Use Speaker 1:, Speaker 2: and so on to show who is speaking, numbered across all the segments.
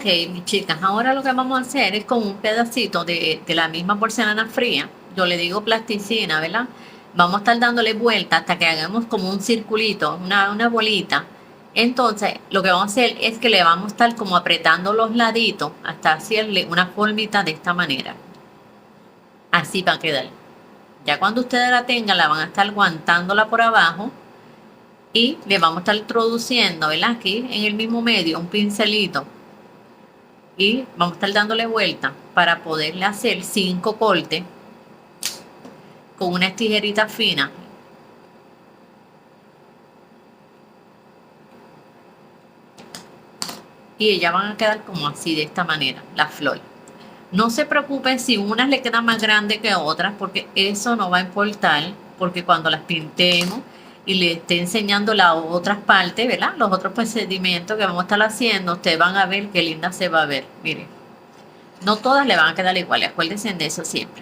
Speaker 1: Ok, mis chicas, ahora lo que vamos a hacer es con un pedacito de la misma porcelana fría. Yo le digo plasticina, ¿verdad? Vamos a estar dándole vuelta hasta que hagamos como un circulito, una bolita. Entonces, lo que vamos a hacer es que le vamos a estar como apretando los laditos hasta hacerle una formita de esta manera. Así va a quedar. Ya cuando ustedes la tengan, la van a estar aguantándola por abajo y le vamos a estar introduciendo, ¿verdad? Aquí en el mismo medio, un pincelito. Y vamos a estar dándole vuelta para poderle hacer 5 cortes con unas tijeritas finas. Y ellas van a quedar como así, de esta manera, la flor. No se preocupen si unas le quedan más grandes que otras, porque eso no va a importar, porque cuando las pintemos y le esté enseñando las otras partes, ¿verdad? Los otros procedimientos que vamos a estar haciendo, ustedes van a ver qué linda se va a ver. Miren, no todas le van a quedar iguales, acuérdense de eso siempre.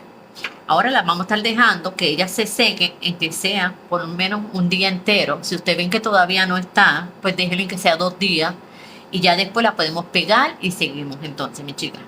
Speaker 1: Ahora las vamos a estar dejando que ellas se sequen, en que sea por lo menos un día entero. Si ustedes ven que todavía no está, pues déjenle que sea 2 días y ya después la podemos pegar y seguimos entonces, mi chica.